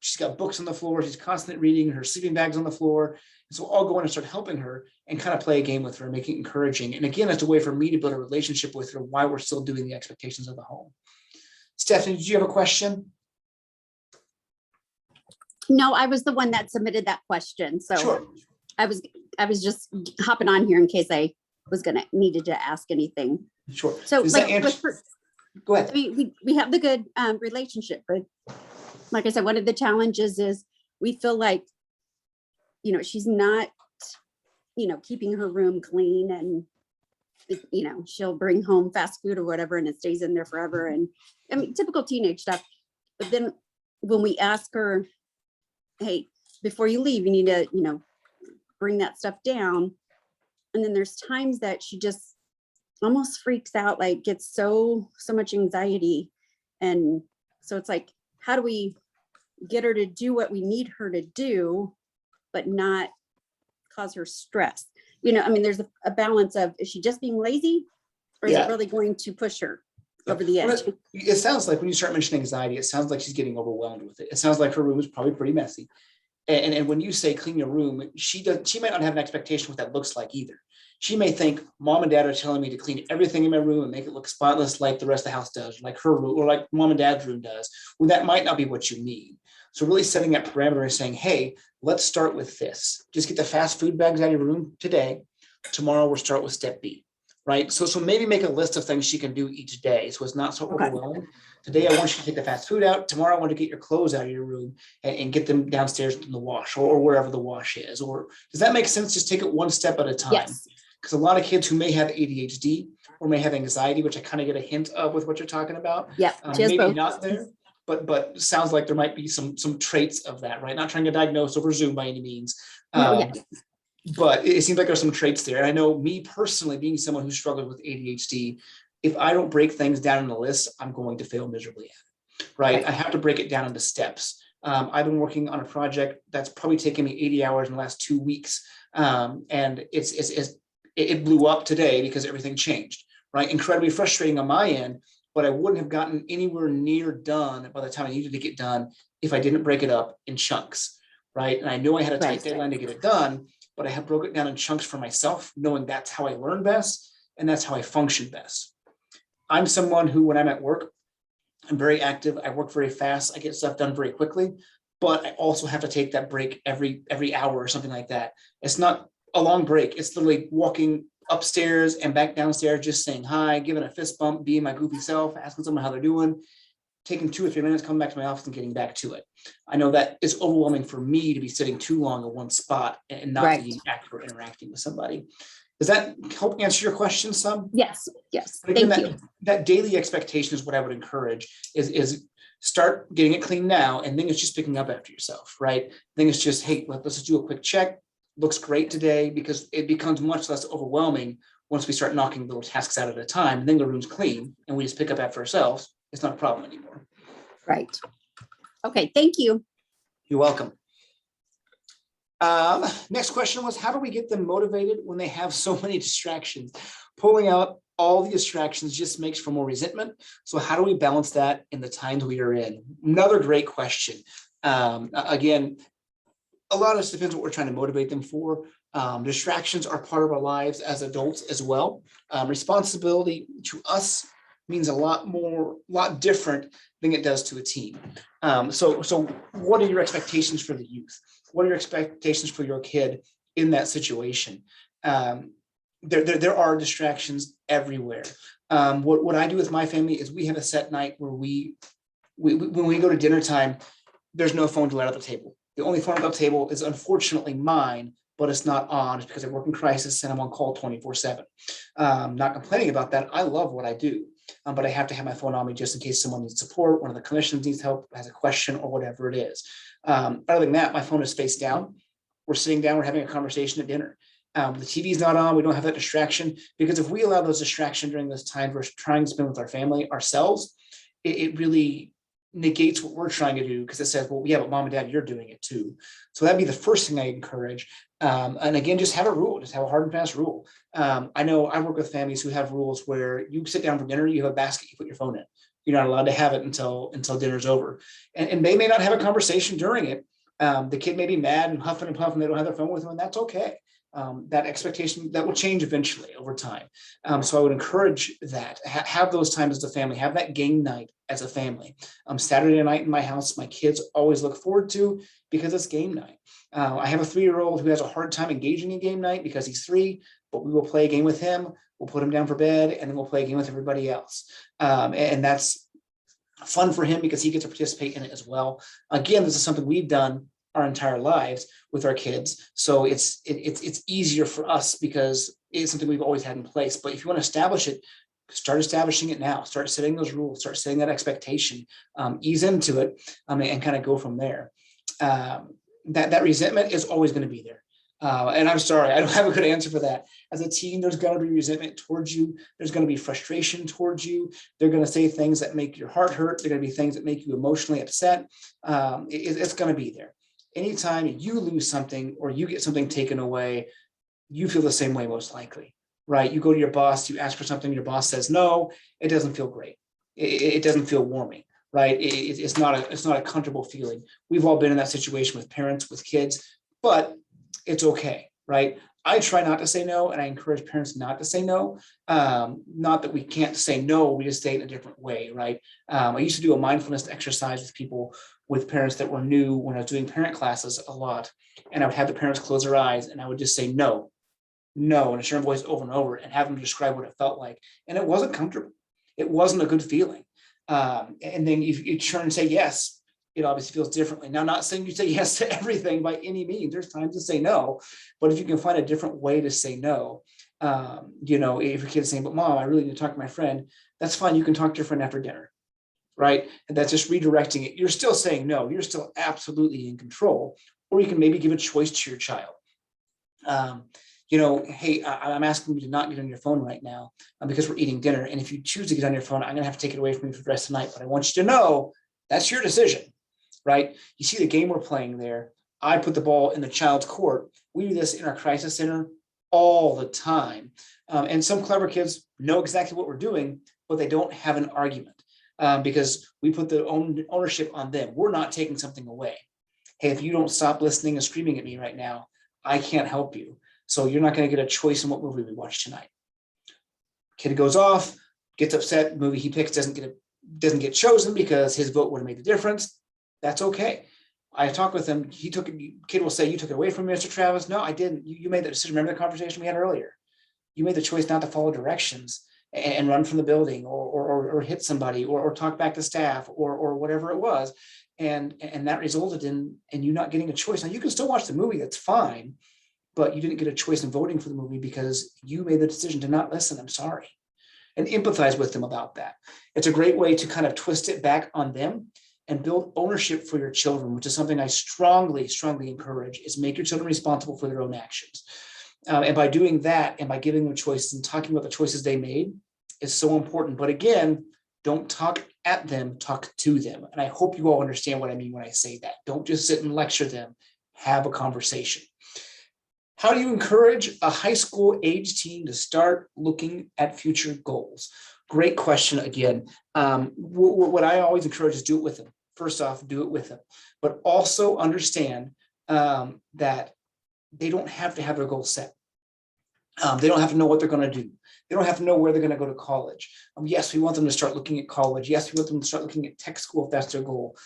She's got books on the floor. She's constantly reading. Her sleeping bag's on the floor. And so I'll go in and start helping her and kind of play a game with her, make it encouraging. And again, it's a way for me to build a relationship with her while we're still doing the expectations of the home. Stephanie, did you have a question? No, I was the one that submitted that question. So Sure. I was just hopping on here in case I was needed to ask anything. Sure. So go ahead. We have the good relationship, but like I said, one of the challenges is we feel like, she's not, keeping her room clean, and she'll bring home fast food or whatever, and it stays in there forever. And I mean, typical teenage stuff. But then when we ask her, hey, before you leave, you need to, bring that stuff down. And then there's times that she just almost freaks out, like gets so much anxiety. And so it's like, how do we get her to do what we need her to do, but not cause her stress? I mean, there's a balance of, is she just being lazy, or is it really going to push her over the edge? It sounds like when you start mentioning anxiety, it sounds like she's getting overwhelmed with it. It sounds like her room is probably pretty messy. And when you say clean your room, she might not have an expectation what that looks like either. She may think mom and dad are telling me to clean everything in my room and make it look spotless like the rest of the house does, like her room or like mom and dad's room does. Well, that might not be what you need. So really setting that parameter and saying, hey, let's start with this. Just get the fast food bags out of your room today. Tomorrow we'll start with step B, right? So maybe make a list of things she can do each day so it's not so overwhelming. Today, I want you to take the fast food out. Tomorrow, I want to get your clothes out of your room and get them downstairs in the wash or wherever the wash is. Or does that make sense? Just take it one step at a time. Yes. Because a lot of kids who may have ADHD or may have anxiety, which I kind of get a hint of with what you're talking about. Yeah, maybe both. not there, but sounds like there might be some traits of that, right? Not trying to diagnose over Zoom by any means. But it seems like there's some traits there. And I know me personally, being someone who struggled with ADHD, if I don't break things down in the list, I'm going to fail miserably at it, right? I have to break it down into steps. I've been working on a project that's probably taken me 80 hours in the last 2 weeks. And it blew up today because everything changed, right? Incredibly frustrating on my end, but I wouldn't have gotten anywhere near done by the time I needed to get done if I didn't break it up in chunks, right? And I knew I had a tight deadline to get it done, but I have broke it down in chunks for myself, knowing that's how I learn best and that's how I function best. I'm someone who, when I'm at work, I'm very active. I work very fast. I get stuff done very quickly, but I also have to take that break every hour or something like that. It's not a long break. It's literally walking upstairs and back downstairs, just saying hi, giving a fist bump, being my goofy self, asking someone how they're doing, taking 2 or 3 minutes, coming back to my office and getting back to it. I know that it's overwhelming for me to be sitting too long in one spot and not being active or interacting with somebody. Does that help answer your question some? Yes. Again, Thank you. That daily expectation is what I would encourage is start getting it clean now. And then it's just picking up after yourself, right? Then it's just, hey, let's just do a quick check. Looks great today, because it becomes much less overwhelming once we start knocking little tasks out at a time. And then the room's clean and we just pick up after ourselves. It's not a problem anymore. Right. Okay. Thank you. You're welcome. Next question was, how do we get them motivated when they have so many distractions? Pulling out all the distractions just makes for more resentment. So how do we balance that in the times we are in? Another great question. Again, a lot of this depends what we're trying to motivate them for. Distractions are part of our lives as adults as well. Responsibility to us means a lot different than it does to a teen. So what are your expectations for the youth? What are your expectations for your kid in that situation? There are distractions everywhere. What I do with my family is we have a set night where when we go to dinner time, there's no phone allowed at the table. The only phone at the table is unfortunately mine, but it's not on. It's because I work in crisis and I'm on call 24/7. Not complaining about that. I love what I do. But I have to have my phone on me just in case someone needs support, one of the clinicians needs help, has a question, or whatever it is. Other than that, my phone is face down. We're sitting down, we're having a conversation at dinner. The TV's not on, we don't have that distraction, because if we allow those distractions during this time we're trying to spend with our family ourselves, it really negates what we're trying to do, because it says, well, yeah, but mom and dad, you're doing it too. So that'd be the first thing I encourage. And again, just have a rule, just have a hard and fast rule. I know I work with families who have rules where you sit down for dinner, you have a basket, you put your phone in. You're not allowed to have it until dinner's over. And they may not have a conversation during it. The kid may be mad and huffing and puffing, they don't have their phone with them, and that's okay. That expectation, that will change eventually over time. So I would encourage that, have those times as a family, have that game night as a family. Saturday night in my house, my kids always look forward to, because it's game night. I have a 3-year-old who has a hard time engaging in game night because he's 3, but we will play a game with him. We'll put him down for bed, and then we'll play a game with everybody else. And that's fun for him because he gets to participate in it as well. Again, this is something we've done our entire lives with our kids. So it's easier for us because is something we've always had in place. But if you want to establish it, start establishing it now. Start setting those rules. Start setting that expectation. Ease into it, and kind of go from there. That resentment is always going to be there. And I'm sorry, I don't have a good answer for that. As a teen, there's going to be resentment towards you. There's going to be frustration towards you. They're going to say things that make your heart hurt. They're going to be things that make you emotionally upset. It's going to be there. Anytime you lose something or you get something taken away, you feel the same way, most likely, right? You go to your boss, you ask for something, your boss says no, it doesn't feel great. It doesn't feel warming, right? It's not a comfortable feeling. We've all been in that situation with parents, with kids, but it's okay, right? I try not to say no, and I encourage parents not to say no. Not that we can't say no, we just say it in a different way, right? I used to do a mindfulness exercise with people, with parents that were new when I was doing parent classes a lot. And I would have the parents close their eyes and I would just say no, no, in a certain voice over and over and have them describe what it felt like. And it wasn't comfortable. It wasn't a good feeling. And then you turn and say yes, it obviously feels differently. Now, not saying you say yes to everything by any means. There's times to say no, but if you can find a different way to say no, if your kid's saying, but mom, I really need to talk to my friend, that's fine. You can talk to your friend after dinner, right? And that's just redirecting it. You're still saying no. You're still absolutely in control. Or you can maybe give a choice to your child. Hey, I'm asking you to not get on your phone right now because we're eating dinner. And if you choose to get on your phone, I'm going to have to take it away from you for the rest of the night. But I want you to know that's your decision, right? You see the game we're playing there. I put the ball in the child's court. We do this in our crisis center all the time. And some clever kids know exactly what we're doing, but they don't have an argument because we put the ownership on them. We're not taking something away. Hey, if you don't stop listening and screaming at me right now, I can't help you. So you're not going to get a choice in what movie we watch tonight. Kid goes off, gets upset, movie he picks doesn't get chosen because his vote would have made the difference. That's okay. I talked with him. Kid will say, you took it away from me, Mr. Travis. No, I didn't. You made that decision. Remember the conversation we had earlier? You made the choice not to follow directions and run from the building or hit somebody or talk back to staff or whatever it was. And that resulted in you not getting a choice. Now you can still watch the movie, that's fine, but you didn't get a choice in voting for the movie because you made the decision to not listen. I'm sorry. And empathize with them about that. It's a great way to kind of twist it back on them and build ownership for your children, which is something I strongly, strongly encourage, is make your children responsible for their own actions. And by doing that and by giving them choices and talking about the choices they made is so important. But again, don't talk at them, talk to them. And I hope you all understand what I mean when I say that. Don't just sit and lecture them, have a conversation. How do you encourage a high school age teen to start looking at future goals? Great question again. What I always encourage is do it with them. First off, do it with them, but also understand that they don't have to have their goals set. They don't have to know what they're going to do. They don't have to know where they're going to go to college. Yes, we want them to start looking at college. Yes, we want them to start looking at tech school if that's their goal.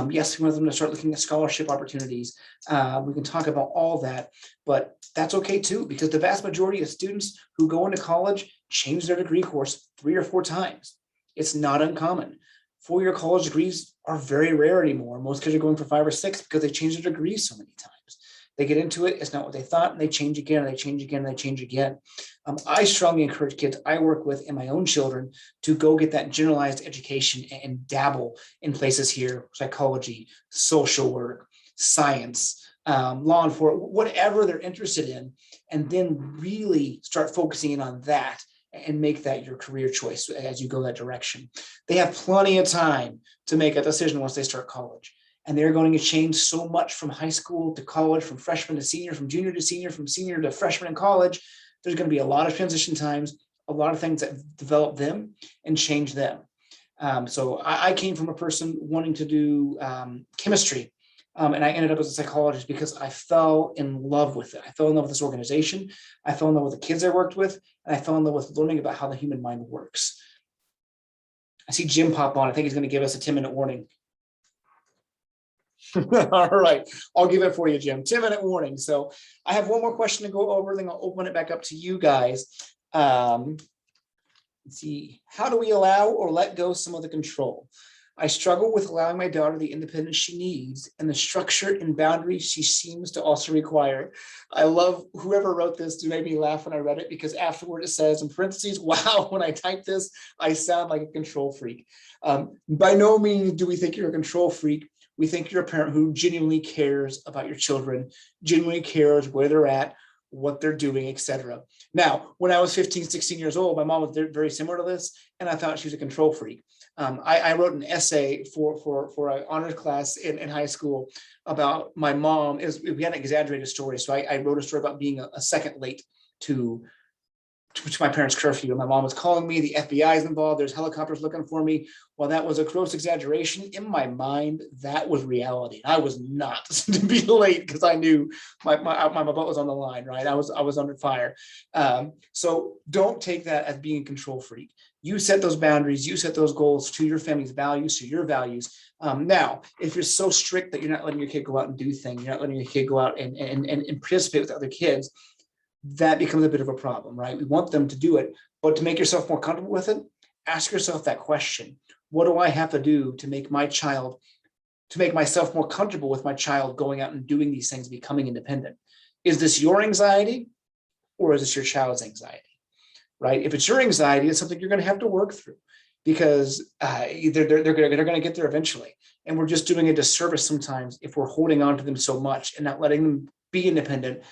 Yes, we want them to start looking at scholarship opportunities. We can talk about all that, but that's okay too, because the vast majority of students who go into college change their degree course 3 or 4 times. It's not uncommon. 4-year college degrees are very rare anymore. Most kids are going for 5 or 6 because they change their degrees so many times. They get into it, it's not what they thought, and they change again, and they change again, and they change again. I strongly encourage kids I work with and my own children to go get that generalized education and dabble in places here, psychology, social work, science, law enforcement, whatever they're interested in, and then really start focusing in on that and make that your career choice as you go that direction. They have plenty of time to make a decision once they start college. And they're going to change so much from high school to college, from freshman to senior, from junior to senior, from senior to freshman in college. There's going to be a lot of transition times, a lot of things that develop them and change them. So I came from a person wanting to do chemistry, and I ended up as a psychologist because I fell in love with it. I fell in love with this organization. I fell in love with the kids I worked with, and I fell in love with learning about how the human mind works. I see Jim pop on. I think he's going to give us a 10-minute warning. All right, I'll give it for you, Jim. 10-minute warning. So I have one more question to go over, then I'll open it back up to you guys. Let's see, how do we allow or let go some of the control? I struggle with allowing my daughter the independence she needs and the structure and boundaries she seems to also require. I love whoever wrote this to make me laugh when I read it, because afterward it says in parentheses, wow, when I type this, I sound like a control freak. By no means do we think you're a control freak. We think you're a parent who genuinely cares about your children, genuinely cares where they're at, what they're doing, etc. Now, when I was 15, 16 years old, my mom was very similar to this, and I thought she was a control freak. I wrote an essay for an honors class in high school about my mom. We had an exaggerated story. So I wrote a story about being a second late to my parents' curfew. And my mom was calling me, the FBI is involved, there's helicopters looking for me. While that was a gross exaggeration, in my mind, that was reality. I was not to be late because I knew my butt was on the line, right? I was under fire. So don't take that as being a control freak. You set those boundaries, you set those goals to your family's values, to your values. Now, if you're so strict that you're not letting your kid go out and do things, you're not letting your kid go out and participate with other kids, that becomes a bit of a problem, right? We want them to do it, but to make yourself more comfortable with it, ask yourself that question. What do I have to do to make myself more comfortable with my child going out and doing these things, becoming independent? Is this your anxiety or is this your child's anxiety, right? If it's your anxiety, it's something you're going to have to work through, because they're going to get there eventually. And we're just doing a disservice sometimes if we're holding on to them so much and not letting them be independent.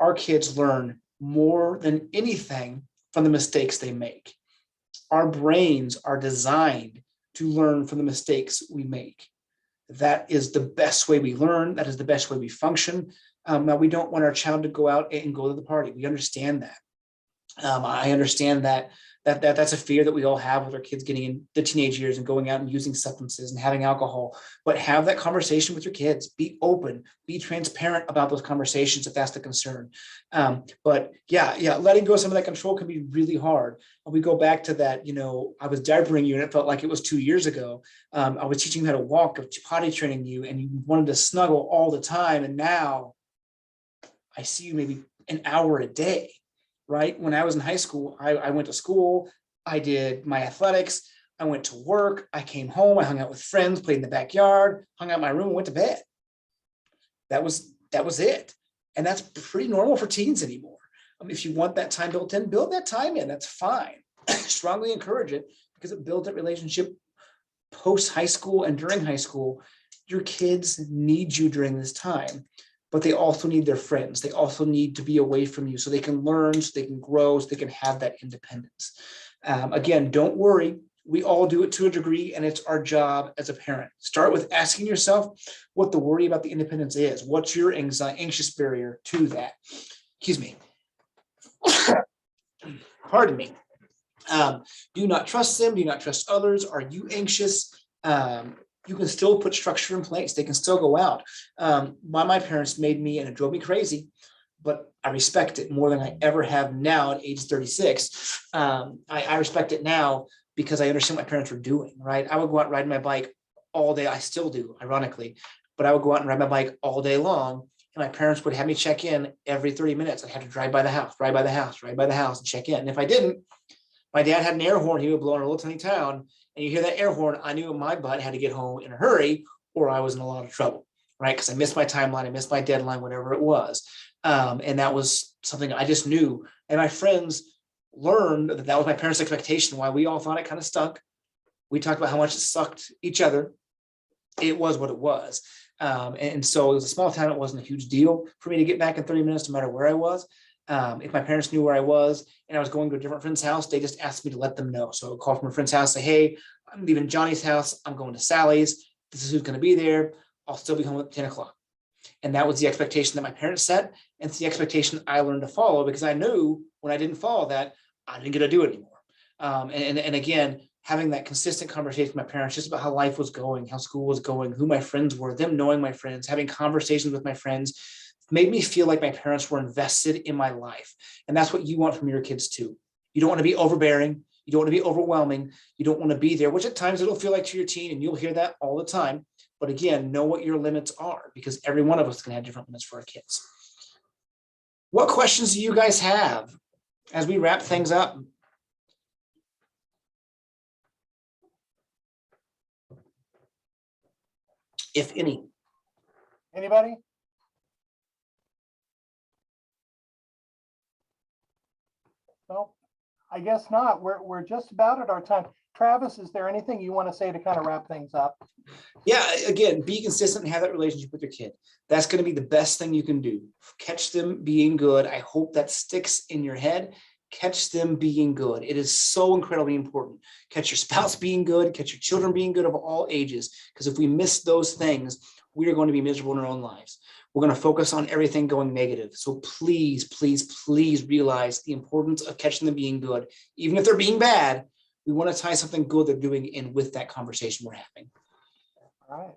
Our kids learn more than anything from the mistakes they make. Our brains are designed to learn from the mistakes we make. That is the best way we learn. That is the best way we function. Now, we don't want our child to go out and go to the party. We understand that. I understand that's a fear that we all have with our kids getting in the teenage years and going out and using substances and having alcohol. But have that conversation with your kids. Be open, be transparent about those conversations if that's the concern. But yeah, letting go of some of that control can be really hard. And we go back to that, I was diapering you and it felt like it was 2 years ago. I was teaching you how to walk, potty training you, and you wanted to snuggle all the time. And now I see you maybe an hour a day. Right? When I was in high school, I went to school, I did my athletics, I went to work, I came home, I hung out with friends, played in the backyard, hung out in my room, and went to bed. That was it. And that's pretty normal for teens anymore. If you want that time built in, build that time in. That's fine. Strongly encourage it, because it builds that relationship post high school and during high school. Your kids need you during this time, but they also need their friends. They also need to be away from you so they can learn, so they can grow, so they can have that independence. Again, don't worry. We all do it to a degree, and it's our job as a parent. Start with asking yourself what the worry about the independence is. What's your anxious barrier to that? Excuse me. Pardon me. Do you not trust them? Do you not trust others? Are you anxious? You can still put structure in place. They can still go out. My parents made me, and it drove me crazy, but I respect it more than I ever have now at age 36. I respect it now because I understand what my parents were doing, right? I would go out riding my bike all day. I still do, ironically, but I would go out and ride my bike all day long. And my parents would have me check in every 30 minutes. I'd have to drive by the house, and check in. And if I didn't, my dad had an air horn. He would blow in a little tiny town. And you hear that air horn, I knew my butt had to get home in a hurry or I was in a lot of trouble, right? Because I missed my timeline, I missed my deadline, whatever it was. And that was something I just knew. And my friends learned that was my parents' expectation. Why we all thought it kind of stunk. We talked about how much it sucked each other. It was what it was. And so it was a small town. It wasn't a huge deal for me to get back in 30 minutes, no matter where I was. If my parents knew where I was and I was going to a different friend's house, they just asked me to let them know. So I would call from a friend's house, say, hey, I'm leaving Johnny's house. I'm going to Sally's. This is who's going to be there. I'll still be home at 10 o'clock. And that was the expectation that my parents set. And it's the expectation I learned to follow, because I knew when I didn't follow that, I didn't get to do it anymore. And again, having that consistent conversation with my parents just about how life was going, how school was going, who my friends were, them knowing my friends, having conversations with my friends, made me feel like my parents were invested in my life. And that's what you want from your kids too. You don't want to be overbearing. You don't want to be overwhelming. You don't want to be there, which at times it'll feel like to your teen, and you'll hear that all the time. But again, know what your limits are, because every one of us can have different limits for our kids. What questions do you guys have as we wrap things up? if any? Anybody? No, I guess not. We're just about at our time. Travis, is there anything you want to say to kind of wrap things up? Yeah, again, be consistent and have that relationship with your kid. That's going to be the best thing you can do. Catch them being good. I hope that sticks in your head. Catch them being good. It is so incredibly important. Catch your spouse being good, catch your children being good of all ages. Because if we miss those things, we are going to be miserable in our own lives. We're going to focus on everything going negative. So please, please, please realize the importance of catching them being good. Even if they're being bad, we want to tie something good they're doing in with that conversation we're having. All right.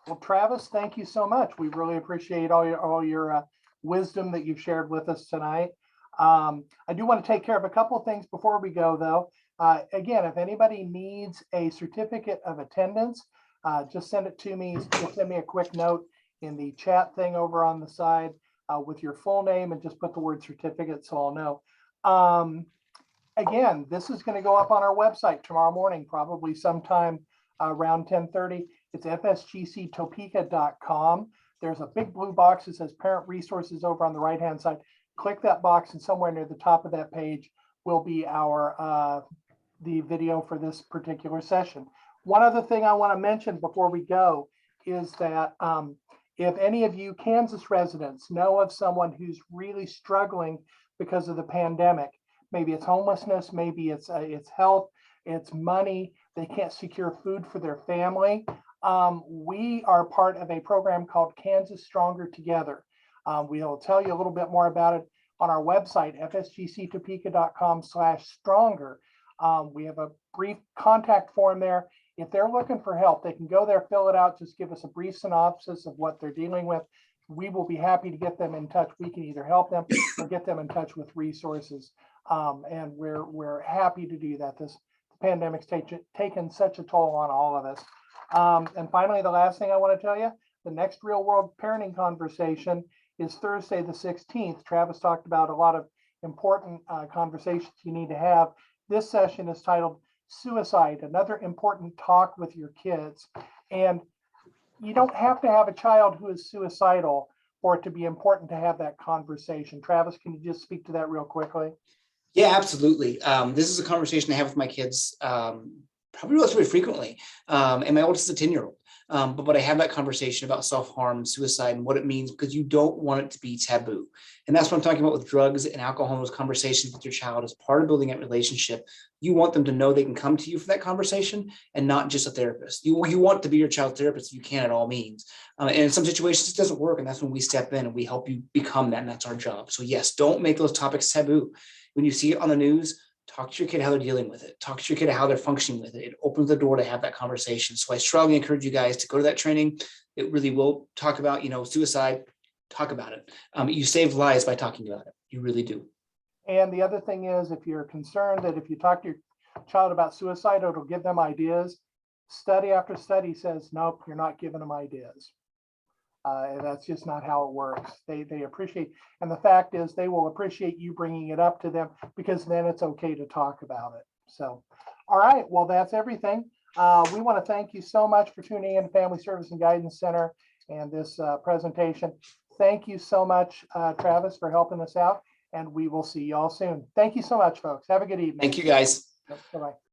Well, Travis, thank you so much. We really appreciate all your wisdom that you've shared with us tonight. I do want to take care of a couple of things before we go, though. Again, if anybody needs a certificate of attendance, just send it to me. Just send me a quick note in the chat thing over on the side with your full name and just put the word certificate so I'll know. Again, this is going to go up on our website tomorrow morning, probably sometime around 10:30. It's fsgctopeka.com. There's a big blue box that says parent resources over on the right-hand side. Click that box and somewhere near the top of that page will be our the video for this particular session. One other thing I want to mention before we go is that if any of you Kansas residents know of someone who's really struggling because of the pandemic, maybe it's homelessness, maybe it's health, it's money, they can't secure food for their family. We are part of a program called Kansas Stronger Together. We'll tell you a little bit more about it on our website, fsgctopeka.com/stronger. We have a brief contact form there. If they're looking for help, they can go there, fill it out, just give us a brief synopsis of what they're dealing with. We will be happy to get them in touch. We can either help them or get them in touch with resources. And we're happy to do that. This pandemic's taken such a toll on all of us. And finally, the last thing I want to tell you, the next real world parenting conversation is Thursday, the 16th. Travis talked about a lot of important conversations you need to have. This session is titled Suicide, Another Important Talk with Your Kids. And you don't have to have a child who is suicidal for it to be important to have that conversation. Travis, can you just speak to that real quickly? Yeah, absolutely. This is a conversation I have with my kids probably relatively frequently. And my oldest is a 10-year-old. But I have that conversation about self-harm and suicide and what it means, because you don't want it to be taboo. And that's what I'm talking about with drugs and alcohol, and those conversations with your child as part of building that relationship. You want them to know they can come to you for that conversation and not just a therapist. You want to be your child's therapist if you can at all means. And in some situations it doesn't work. And that's when we step in and we help you become that. And that's our job. So yes, don't make those topics taboo. When you see it on the news, talk to your kid how they're dealing with it. Talk to your kid how they're functioning with it. It opens the door to have that conversation. So I strongly encourage you guys to go to that training. It really will talk about, suicide. Talk about it. You save lives by talking about it. You really do. And the other thing is, if you're concerned that if you talk to your child about suicide, it'll give them ideas. Study after study says, nope, you're not giving them ideas. That's just not how it works. They appreciate, and the fact is they will appreciate you bringing it up to them, because then it's okay to talk about it. So, all right, well, that's everything. We want to thank you so much for tuning in to Family Service and Guidance Center and this presentation. Thank you so much, Travis, for helping us out, and we will see you all soon. Thank you so much, folks. Have a good evening. Thank you, guys. Bye-bye.